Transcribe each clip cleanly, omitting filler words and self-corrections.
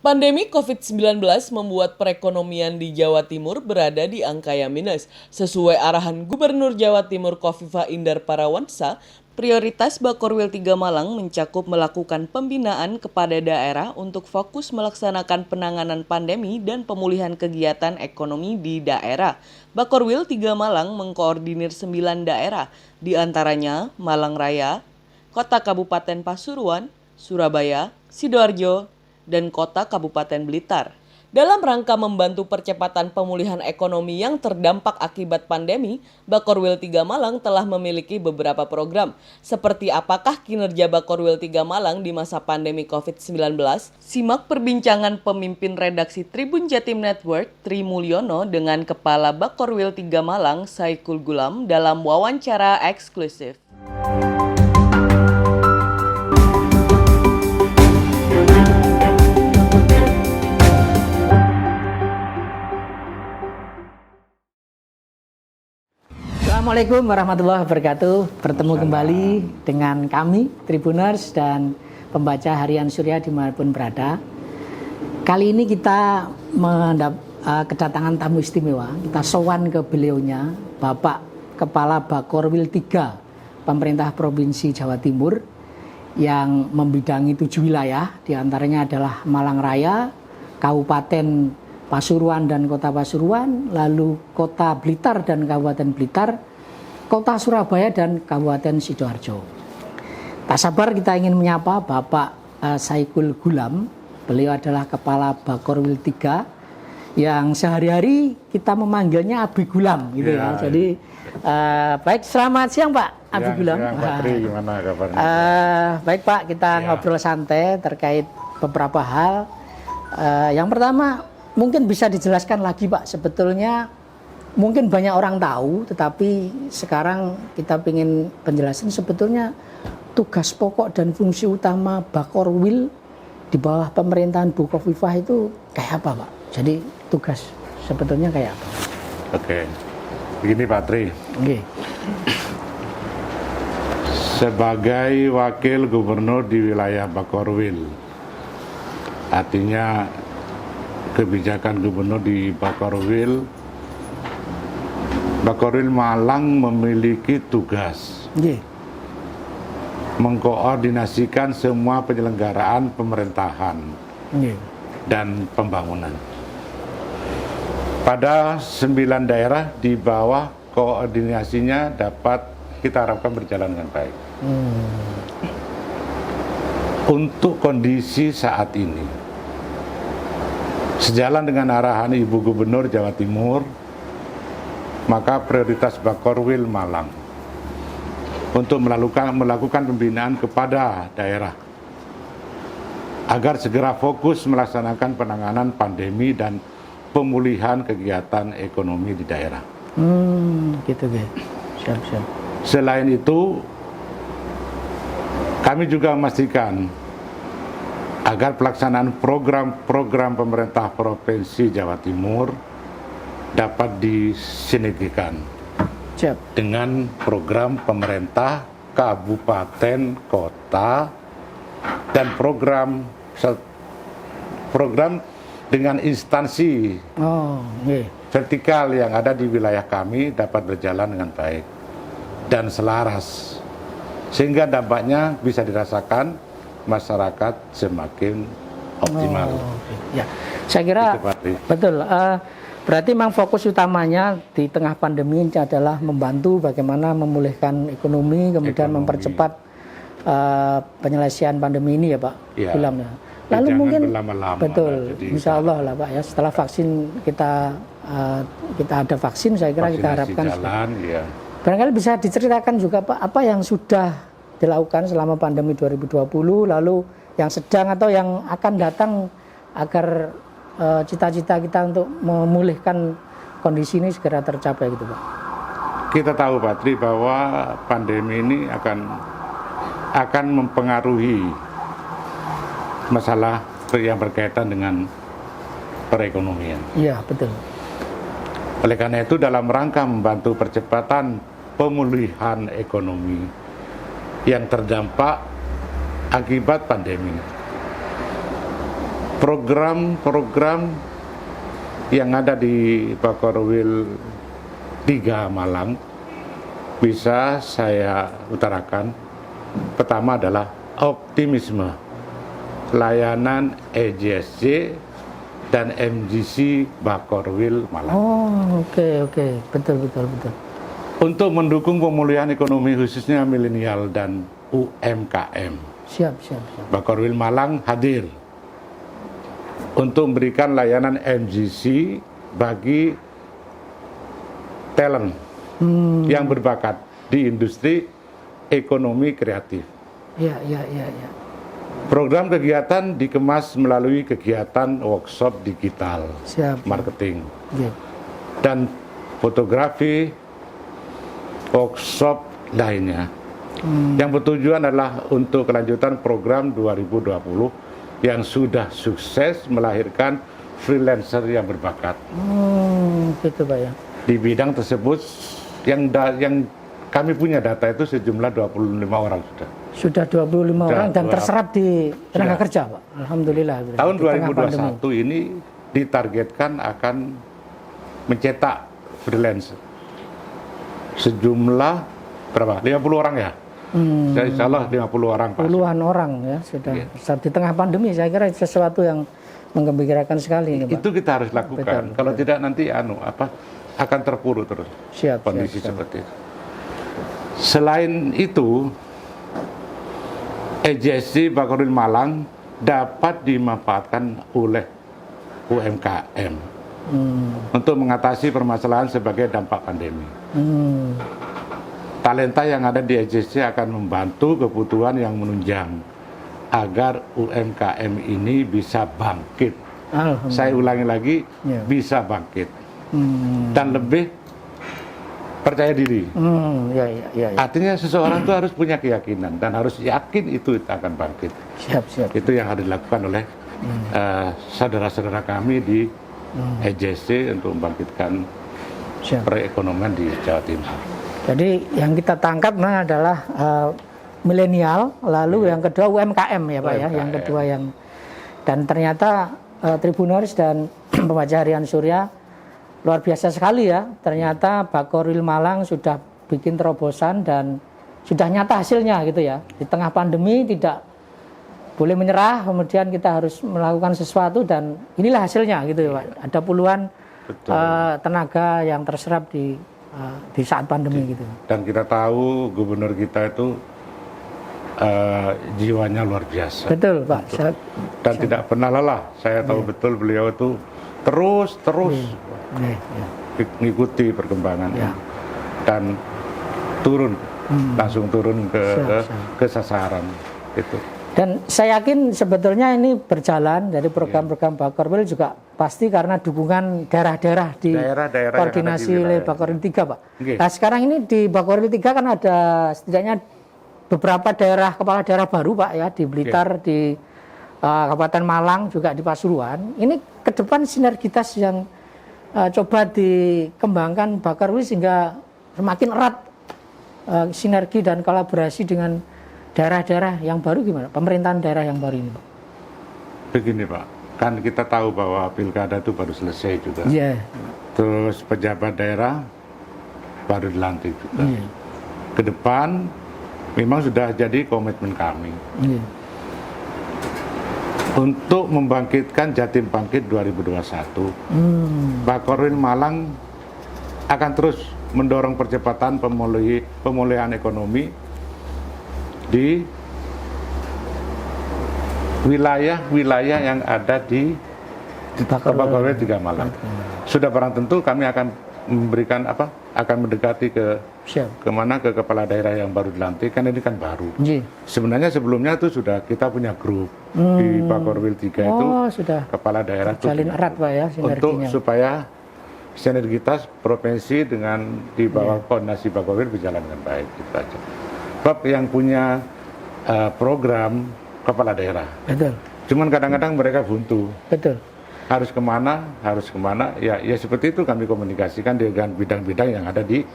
Pandemi COVID-19 membuat perekonomian di Jawa Timur berada di angka yang minus. Sesuai arahan Gubernur Jawa Timur Khofifah Indar Parawansa, prioritas Bakorwil 3 Malang mencakup melakukan pembinaan kepada daerah untuk fokus melaksanakan penanganan pandemi dan pemulihan kegiatan ekonomi di daerah. Bakorwil 3 Malang mengkoordinir 9 daerah, di antaranya Malang Raya, Kota Kabupaten Pasuruan, Surabaya, Sidoarjo, dan Kota Kabupaten Blitar. Dalam rangka membantu percepatan pemulihan ekonomi yang terdampak akibat pandemi, Bakorwil 3 Malang telah memiliki beberapa program. Seperti apakah kinerja Bakorwil 3 Malang di masa pandemi COVID-19? Simak perbincangan pemimpin redaksi Tribun Jatim Network, Tri Mulyono, dengan Kepala Bakorwil 3 Malang, Saikul Gulam, dalam wawancara eksklusif. Assalamualaikum warahmatullahi wabarakatuh. Bertemu kembali dengan kami, Tribuners dan pembaca harian Surya dimanapun berada. Kali ini kita kedatangan tamu istimewa. Kita sowan ke beliaunya, Bapak Kepala Bakorwil 3 Pemerintah Provinsi Jawa Timur yang membidangi 7 wilayah. Di antaranya adalah Malang Raya, Kabupaten Pasuruan dan Kota Pasuruan, lalu Kota Blitar dan Kabupaten Blitar, Kota Surabaya dan Kabupaten Sidoarjo. Tak sabar kita ingin menyapa Bapak Saikul Gulam. Beliau adalah Kepala Bakorwil 3 yang sehari-hari kita memanggilnya Abi Gulam gitu ya. Jadi baik, selamat siang Pak Abi Gulam. Siang, Pak Tri, gimana kabarnya? Baik Pak, kita ngobrol santai terkait beberapa hal. Yang pertama, mungkin bisa dijelaskan lagi Pak, sebetulnya mungkin banyak orang tahu, tetapi sekarang kita ingin penjelasan sebetulnya tugas pokok dan fungsi utama Bakorwil di bawah pemerintahan Bu Khofifah itu kayak apa Pak? Jadi tugas sebetulnya kayak apa? Oke, begini Pak Tri. Oke. Sebagai wakil gubernur di wilayah Bakorwil, artinya kebijakan gubernur di Bakorwil Malang memiliki tugas mengkoordinasikan semua penyelenggaraan pemerintahan dan pembangunan pada 9 daerah. Di bawah koordinasinya dapat kita harapkan berjalan dengan baik. Untuk kondisi saat ini, sejalan dengan arahan Ibu Gubernur Jawa Timur, maka prioritas Bakorwil Malang untuk melakukan pembinaan kepada daerah agar segera fokus melaksanakan penanganan pandemi dan pemulihan kegiatan ekonomi di daerah. Gitu. Siap. Selain itu, kami juga memastikan agar pelaksanaan program-program pemerintah Provinsi Jawa Timur dapat disinergikan dengan program pemerintah kabupaten, kota, dan program dengan instansi vertikal yang ada di wilayah kami dapat berjalan dengan baik dan selaras, sehingga dampaknya bisa dirasakan masyarakat semakin optimal. Ya, saya kira betul. Berarti memang fokus utamanya di tengah pandemi ini adalah membantu bagaimana memulihkan ekonomi, kemudian mempercepat penyelesaian pandemi ini ya Pak Gulam ya. Lalu mungkin betul, insya Allah lah Pak ya, setelah vaksin kita ada vaksin, saya kira kita harapkan barangkali bisa diceritakan juga Pak apa yang sudah dilakukan selama pandemi 2020, lalu yang sedang atau yang akan datang agar cita-cita kita untuk memulihkan kondisi ini segera tercapai gitu Pak. Kita tahu Pak Tri bahwa pandemi ini akan mempengaruhi masalah yang berkaitan dengan perekonomian. Iya, betul. Oleh karena itu dalam rangka membantu percepatan pemulihan ekonomi yang terdampak akibat pandemi, program-program yang ada di Bakorwil 3 Malang bisa saya utarakan. Pertama adalah optimisme layanan EJSC dan MGC Bakorwil Malang. Oh, oke, betul. Untuk mendukung pemulihan ekonomi khususnya milenial dan UMKM. Siap. Bakorwil Malang hadir untuk memberikan layanan MGC bagi talent yang berbakat di industri ekonomi kreatif. Iya. Program kegiatan dikemas melalui kegiatan workshop digital, Siap. marketing, Iya. dan fotografi, workshop lainnya. Yang bertujuan adalah untuk kelanjutan program 2020 yang sudah sukses melahirkan freelancer yang berbakat. Gitu Pak ya. Di bidang tersebut yang kami punya data itu sejumlah 25 orang sudah. Sudah 25 orang dan terserap di tenaga Sudah. kerja Pak. Alhamdulillah. Tahun Di tengah pandemi. 2021 ini ditargetkan akan mencetak freelancer sejumlah berapa? 50 orang ya? Insya Allah 50 orang Pak. Puluhan orang ya sudah. Di tengah pandemi saya kira sesuatu yang menggembirakan sekali ini Pak. Itu kita harus lakukan. Betul. Kalau tidak nanti akan terpuruk terus Siap. kondisi seperti itu. Selain itu, EJSC Bakorwil Malang dapat dimanfaatkan oleh UMKM untuk mengatasi permasalahan sebagai dampak pandemi. Talenta yang ada di EJSC akan membantu kebutuhan yang menunjang agar UMKM ini bisa bangkit. Alhamdulillah. Saya ulangi lagi, Ya. bisa bangkit dan lebih percaya diri. Ya. Artinya seseorang itu harus punya keyakinan dan harus yakin itu akan bangkit. Siap. Itu yang harus dilakukan oleh saudara-saudara kami di EJSC untuk membangkitkan Siap. perekonomian di Jawa Timur. Jadi yang kita tangkap memang adalah milenial, lalu yang kedua UMKM ya Pak ya, UMKM. yang kedua dan ternyata Tribuners dan pembaca harian Surya luar biasa sekali ya. Ternyata Bakorwil Malang sudah bikin terobosan dan sudah nyata hasilnya gitu ya. Di tengah pandemi tidak boleh menyerah, kemudian kita harus melakukan sesuatu dan inilah hasilnya gitu ya Pak. Ada puluhan tenaga yang terserap di saat pandemi gitu. Dan kita tahu gubernur kita itu jiwanya luar biasa. Betul Pak. Dan tidak pernah lelah. Saya tahu betul beliau itu terus mengikuti perkembangannya dan langsung turun ke sasaran itu. Dan saya yakin sebetulnya ini berjalan dari program-program Bakorwil juga pasti karena dukungan daerah-daerah di Daerah-daerah koordinasi yang ada di oleh wilayah. Bakorwil 3 Pak. Oke. Nah sekarang ini di Bakorwil 3 kan ada setidaknya beberapa kepala daerah baru Pak ya, di Blitar, di Kabupaten Malang, juga di Pasuruan. Ini ke depan sinergitas yang coba dikembangkan Bakorwil sehingga semakin erat sinergi dan kolaborasi dengan daerah-daerah yang baru gimana? Pemerintahan daerah yang baru ini Pak. Begini Pak, kan kita tahu bahwa pilkada itu baru selesai juga. Iya. Terus pejabat daerah baru dilantik juga. Iya. Ke depan memang sudah jadi komitmen kami Iya. untuk membangkitkan Jatim Bangkit 2021. Bakorwil Malang akan terus mendorong percepatan pemulihan ekonomi di wilayah-wilayah yang ada di Bakorwil 3 Malang. Sudah barang tentu kami akan memberikan akan mendekati ke Siap. kemana ke kepala daerah yang baru dilantik, kan ini kan baru. Iya. Sebenarnya sebelumnya itu sudah kita punya grup di Bakorwil 3 itu Oh, sudah kepala daerah itu jalin erat Pak ya untuk sinerginya. supaya sinergitas provinsi dengan di bawah koordinasi Bakorwil berjalan dengan baik gitu aja. Sebab yang punya program kepala daerah. Betul. Cuman kadang-kadang mereka buntu. Betul. harus kemana, ya seperti itu kami komunikasikan dengan bidang-bidang yang ada di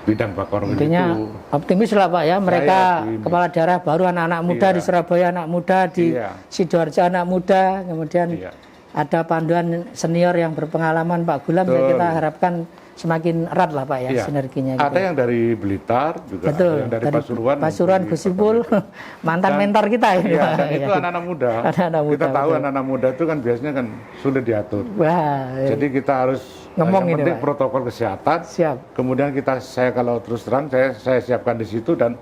bidang Bakorwil itu. Intinya optimis lah Pak ya, mereka kepala daerah baru, anak-anak muda di Surabaya, anak muda di Sidoarjo, anak muda, kemudian ada panduan senior yang berpengalaman Pak Gulam, kita harapkan semakin erat lah Pak ya, sinerginya. Ada yang dari Blitar juga, ada yang dari Pasuruan, Gusipul, mantan mentor kita ya. Dan itu anak-anak muda. Kita tahu anak-anak muda itu kan biasanya kan sulit diatur. Jadi kita harus ngomong yang ini penting Pak. Protokol kesehatan. Kemudian saya kalau terus terang saya siapkan di situ, dan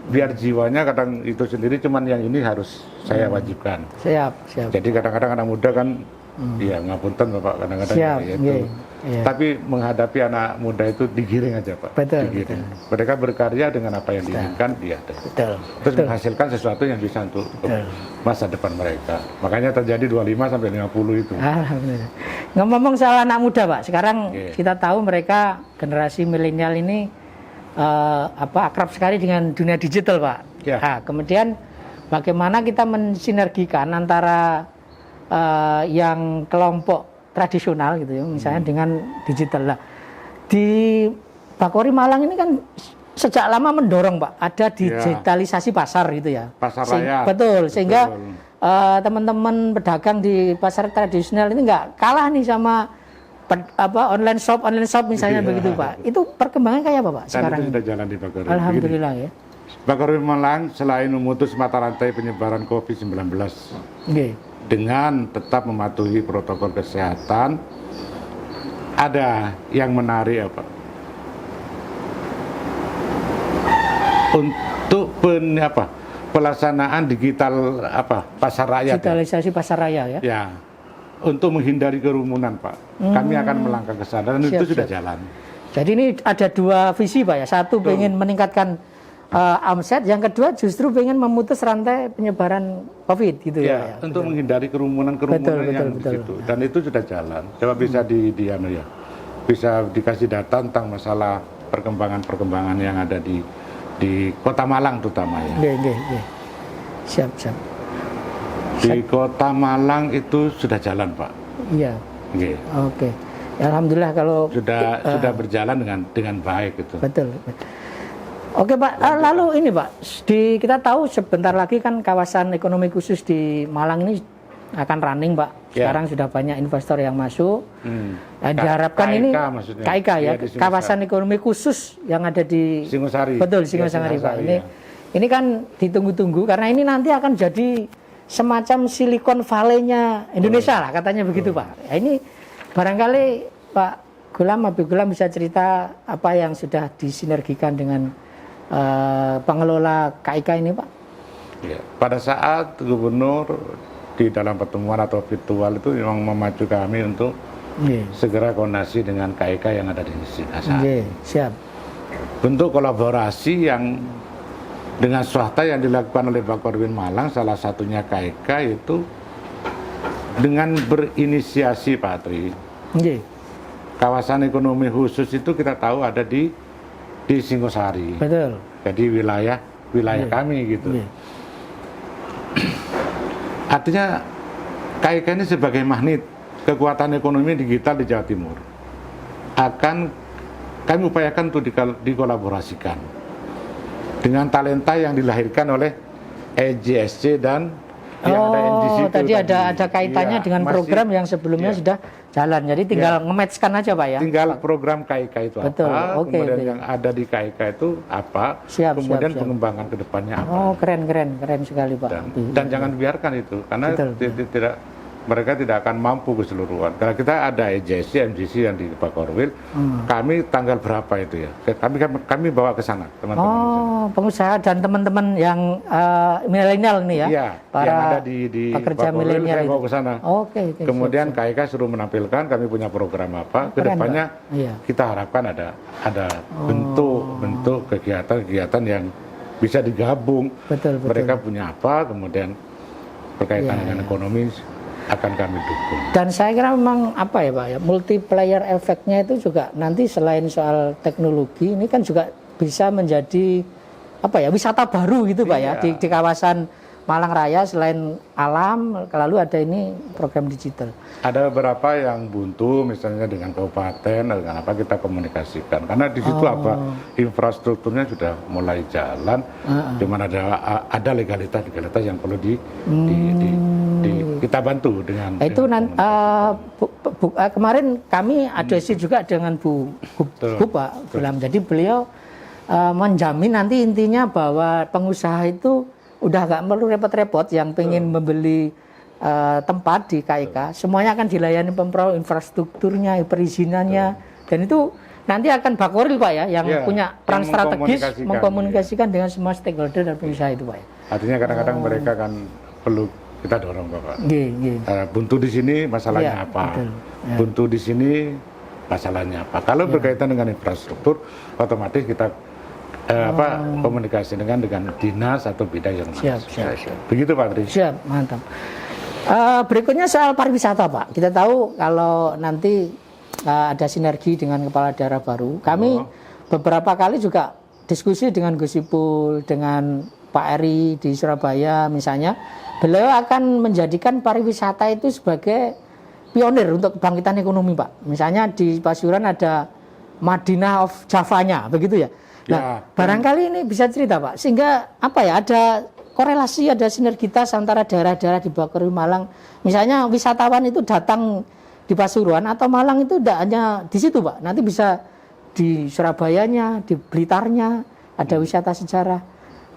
biar jiwanya kadang itu sendiri, cuman yang ini harus saya wajibkan. Siap. Jadi kadang-kadang anak muda kan ngapunten Bapak, kadang-kadang tapi menghadapi anak muda itu digiring aja Pak. Betul. Mereka berkarya dengan apa yang diinginkan, terus menghasilkan sesuatu yang bisa untuk masa depan mereka. Makanya terjadi 25 sampai 50 itu. Alhamdulillah. Ngomong soal anak muda Pak, sekarang kita tahu mereka generasi milenial ini akrab sekali dengan dunia digital Pak. Nah, kemudian bagaimana kita mensinergikan antara yang kelompok tradisional gitu ya, misalnya dengan digital lah. Di Bakorwil Malang ini kan sejak lama mendorong Pak, ada digitalisasi pasar gitu ya. Pasar raya. Betul, sehingga teman-teman pedagang di pasar tradisional ini nggak kalah nih sama online shop misalnya begitu Pak. Itu perkembangan kayak apa Pak sekarang? Dan itu sudah jalan di Bakorwil. Alhamdulillah ya. Bakorwil Malang selain memutus mata rantai penyebaran COVID-19, dengan tetap mematuhi protokol kesehatan, ada yang menarik untuk pelaksanaan digital pasar rakyat. Digitalisasi pasar raya ya. Ya. Untuk menghindari kerumunan Pak. Kami akan melangkah ke sana, dan itu sudah jalan. Jadi ini ada dua visi Pak ya. Satu pengen meningkatkan omset, yang kedua justru pengen memutus rantai penyebaran COVID gitu ya. Untuk menghindari kerumunan yang di situ. Dan itu sudah jalan. Coba bisa bisa dikasih data tentang masalah perkembangan yang ada di Kota Malang terutama ya. Siap. Di Kota Malang itu sudah jalan Pak. Iya. Oke. Alhamdulillah kalau sudah berjalan dengan baik itu. Betul. Oke Pak, lalu ini Pak, kita tahu sebentar lagi kan kawasan ekonomi khusus di Malang ini akan running Pak. Sekarang sudah banyak investor yang masuk. Diharapkan ini KIK ya, kawasan ekonomi khusus yang ada di Singosari. Betul, Singosari Pak. Ini kan ditunggu-tunggu karena ini nanti akan jadi semacam Silicon Valley-nya Indonesia lah katanya begitu Pak. Ya, ini barangkali Pak Habib Gulam bisa cerita apa yang sudah disinergikan dengan pengelola KIK ini Pak? Ya, pada saat Gubernur di dalam pertemuan atau virtual itu memang memacu kami untuk segera koordinasi dengan KIK yang ada di sini. Siap. Bentuk kolaborasi yang dengan swasta yang dilakukan oleh Bakorwil Malang, salah satunya KIK itu dengan berinisiasi Pak Tri. Kawasan ekonomi khusus itu kita tahu ada di Singosari. Betul. Jadi wilayah kami gitu. Artinya KIK ini sebagai magnet kekuatan ekonomi digital di Jawa Timur akan kami upayakan untuk dikolaborasikan dengan talenta yang dilahirkan oleh EJSC dan yang ada NGC itu tadi ada kaitannya dengan program yang sebelumnya sudah jalan. Jadi tinggal nge-match-kan aja Pak ya. Tinggal program KIK itu apa, kemudian yang ada di KIK itu apa, kemudian pengembangan ke depannya apa. Keren sekali Pak. Dan jangan biarkan itu, karena mereka tidak akan mampu keseluruhan. Karena kita ada EJSC, MGC yang di Bakorwil, kami tanggal berapa itu ya? Kami bawa ke sana, teman-teman. Pengusaha dan teman-teman yang milenial nih ya? Iya, para yang ada di pekerja milenial saya bawa ke sana. Kemudian KIK suruh menampilkan kami punya program apa, kedepannya kita harapkan ada bentuk kegiatan-kegiatan yang bisa digabung. Betul. Mereka punya apa, kemudian berkaitan dengan ekonomi, akan kami dukung. Dan saya kira memang apa ya Pak ya, multiplier efeknya itu juga nanti selain soal teknologi ini kan juga bisa menjadi apa ya, wisata baru gitu Pak ya di kawasan Malang Raya selain alam, lalu ada ini program digital. Ada beberapa yang buntu, misalnya dengan kabupaten, dengan apa kita komunikasikan. Karena di situ infrastrukturnya sudah mulai jalan, cuman ada legalitas yang perlu kita bantu dengan. Itu nanti kemarin kami adesi juga dengan Bu Pak Gulam. Jadi beliau menjamin nanti intinya bahwa pengusaha itu udah nggak perlu repot-repot yang pengen membeli tempat di KIK, semuanya akan dilayani Pemprov, infrastrukturnya, perizinannya, dan itu nanti akan Bakoril Pak ya, yang punya peran strategis mengkomunikasikan dengan semua stakeholder dan pengusaha itu Pak ya. Artinya kadang-kadang mereka kan perlu kita dorong Bapak. Buntu di sini masalahnya apa? Betul. Buntu di sini masalahnya apa? Kalau berkaitan dengan infrastruktur, otomatis kita komunikasi dengan dinas atau bidang yang siap. Begitu Pak Tri. Siap, mantap. Berikutnya soal pariwisata Pak. Kita tahu kalau nanti ada sinergi dengan kepala daerah baru. Kami beberapa kali juga diskusi dengan Gus Ipul, dengan Pak Eri di Surabaya misalnya. Beliau akan menjadikan pariwisata itu sebagai pionir untuk kebangkitan ekonomi Pak. Misalnya di Pasuruan ada Madinah of Javanya, begitu ya. Nah, barangkali ini bisa cerita Pak, sehingga ada korelasi, ada sinergitas antara daerah-daerah di Bakorwil Malang. Misalnya wisatawan itu datang di Pasuruan atau Malang itu tidak hanya di situ Pak, nanti bisa di Surabayanya, di Blitarnya, ada wisata sejarah.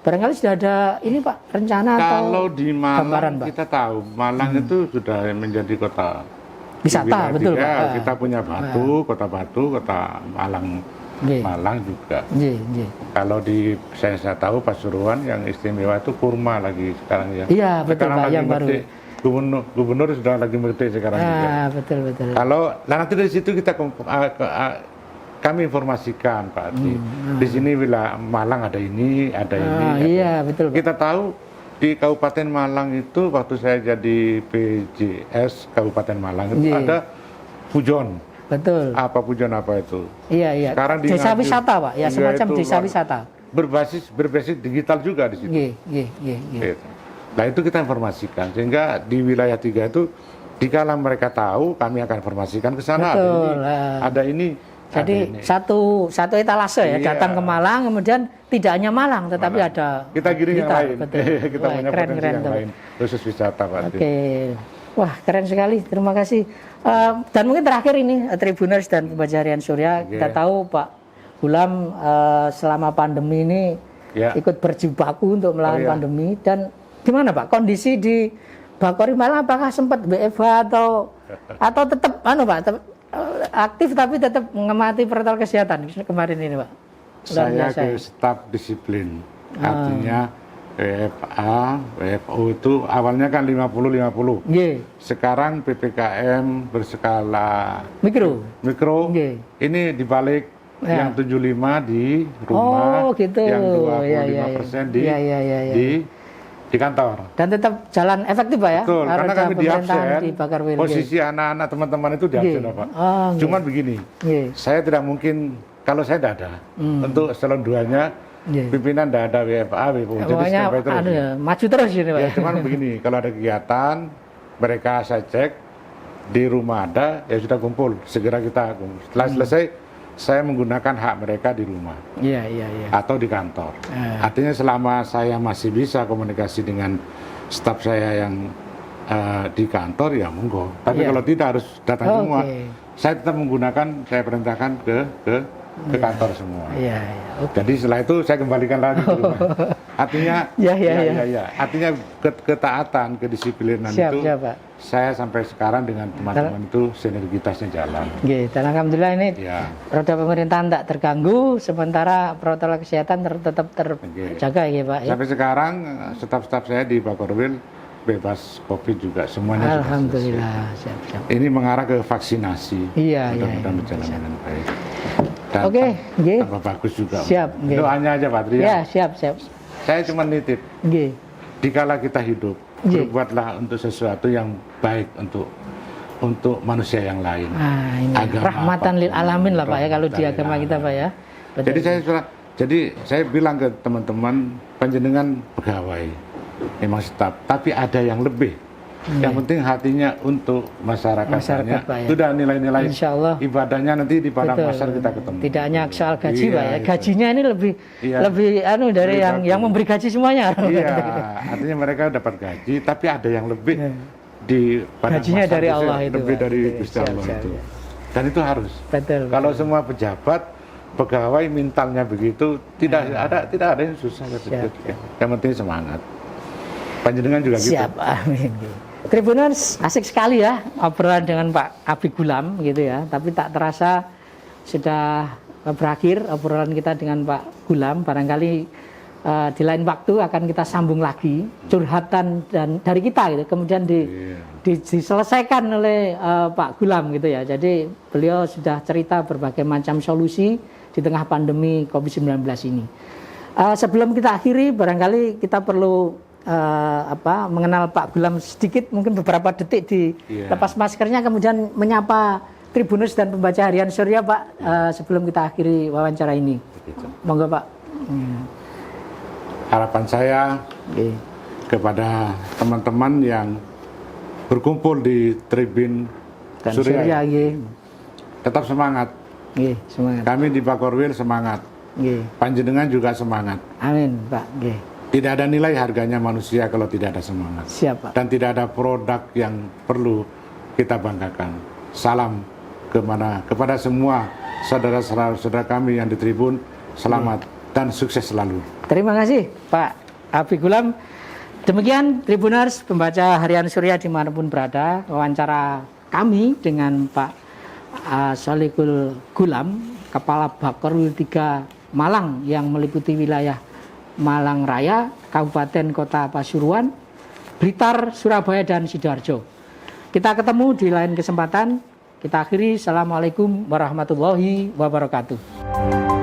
Barangkali sudah ada ini Pak, rencana kalau di Malang gambaran, Pak? Kita tahu Malang itu sudah menjadi kota wisata, betul Pak. Kita punya Batu, kota Malang. Malang juga. Kalau saya tahu Pasuruan yang istimewa itu kurma lagi sekarang ya. Iya betul sekarang Pak, lagi yang baru. Gubernur sudah lagi mengerti sekarang juga. Betul. Kalau nanti dari situ kami informasikan Pak. Di sini wilayah Malang ada ini. Iya betul Pak. Kita tahu di Kabupaten Malang itu waktu saya jadi PJS Kabupaten Malang itu ada Pujon. Betul. Pujon apa itu? Iya. Sekarang desa wisata Pak, ya semacam desa wisata. Berbasis digital juga di situ. Iya. Nah itu kita informasikan sehingga di wilayah 3 itu dikala mereka tahu kami akan informasikan ke sana. Betul. Ada ini. Jadi satu etalase ya, datang ke Malang, kemudian tidak hanya Malang tetapi ada kita giring yang lain. Betul. Kita punya potensi yang lain khusus wisata Pak. Oke. Wah keren sekali, terima kasih. Dan mungkin terakhir ini Tribuners dan pembaca harian Surya, kita tahu Pak Gulam selama pandemi ini ikut berjibaku untuk melawan pandemi. Dan gimana Pak kondisi di Bakorwil Malang, apakah sempat WFH atau tetap Pak aktif tapi tetap mengamati protokol kesehatan kemarin ini Pak? Saya ke staf disiplin, artinya WFA, WFO itu awalnya kan 50-50. Sekarang PPKM berskala mikro. Ini dibalik yang 75 di rumah, yang 25% di kantor. Dan tetap jalan efektif Pak ya? Betul, karena kami di absen, di posisi anak-anak teman-teman itu di absen Pak. Cuman begini, saya tidak mungkin, kalau saya tidak ada, untuk eselon 2-nya, pimpinan tidak ada WFA, WFO. Jadi maju terus ini Pak. Ya, cuman begini, kalau ada kegiatan, mereka saya cek, di rumah ada, ya sudah kumpul, segera kita kumpul. Setelah selesai, saya menggunakan hak mereka di rumah. Atau di kantor. Artinya selama saya masih bisa komunikasi dengan staf saya yang di kantor, ya monggo. Tapi kalau tidak harus datang semua, saya tetap menggunakan, saya perintahkan ke kantor semua. Jadi setelah itu saya kembalikan lagi ke rumah. Artinya, artinya ketaatan, kedisiplinan itu, saya sampai sekarang dengan teman-teman itu sinergitasnya jalan. Dan alhamdulillah ini roda pemerintahan tak terganggu, sementara protokol kesehatan tetap terjaga ya Pak. Sampai sekarang staf-staf saya di Bakorwil bebas COVID juga semuanya. Alhamdulillah. Siap. Ini mengarah ke vaksinasi. Mudah-mudahan berjalan dengan baik. Oke, tambah bagus juga. Siap. Doanya aja Pak Tri. Ya, siap. Saya cuma nitip. Dikala kita hidup, berbuatlah untuk sesuatu yang baik untuk manusia yang lain. Ini rahmatan lil alamin lah Pak ya kalau di agama kita Pak ya. Betul. Jadi saya bilang ke teman-teman panjenengan pegawai, memang staf, tapi ada yang lebih. Yang penting hatinya untuk masyarakatnya. Pak, ya. Sudah nilai-nilai Insya Allah. ibadahnya nanti di padang Betul. mahsyar kita ketemu. Tidak hanya soal gaji, Iya, Pak ya. itu. Gajinya ini lebih Iya. lebih dari Lebih yang bagus. memberi gaji semuanya. Iya, artinya mereka dapat gaji, tapi ada yang lebih di padang Gajinya mahsyar dari itu, Allah itu, lebih Pak. dari Iya, Gusti siap, Allah siap, itu. ya. Dan itu harus. Betul. Kalau semua pejabat, pegawai mentalnya begitu, tidak ada yang susah. Siap. Yang penting semangat. Panjenengan juga gitu. Siap, amin. Tribuners, asik sekali ya obrolan dengan Pak Abi Gulam gitu ya. Tapi tak terasa sudah berakhir obrolan kita dengan Pak Gulam. Barangkali di lain waktu akan kita sambung lagi curhatan dan dari kita gitu. Kemudian diselesaikan oleh Pak Gulam gitu ya. Jadi beliau sudah cerita berbagai macam solusi di tengah pandemi COVID-19 ini. Sebelum kita akhiri, barangkali kita perlu mengenal Pak Gulam sedikit, mungkin beberapa detik di lepas maskernya, kemudian menyapa Tribuners dan pembaca Harian Surya, Pak, sebelum kita akhiri wawancara ini. Begitu. Monggo, Pak. Harapan saya kepada teman-teman yang berkumpul di Tribun Dan Surya, Surya, tetap semangat. semangat. Kami di Bakorwil semangat. Panjenengan juga semangat. Amin, Pak. Tidak ada nilai harganya manusia kalau tidak ada semangat. Siap, Pak. Dan tidak ada produk yang perlu kita banggakan. Salam kepada semua saudara-saudara kami yang di Tribun. Selamat dan sukses selalu. Terima kasih, Pak Abi Gulam. Demikian Tribuners, pembaca Harian Surya dimanapun berada, wawancara kami dengan Pak Solikul Gulam, Kepala Bakorwil 3 Malang yang meliputi wilayah Malang Raya, Kabupaten Kota Pasuruan, Blitar, Surabaya, dan Sidoarjo. Kita ketemu di lain kesempatan. Kita akhiri. Assalamualaikum warahmatullahi wabarakatuh.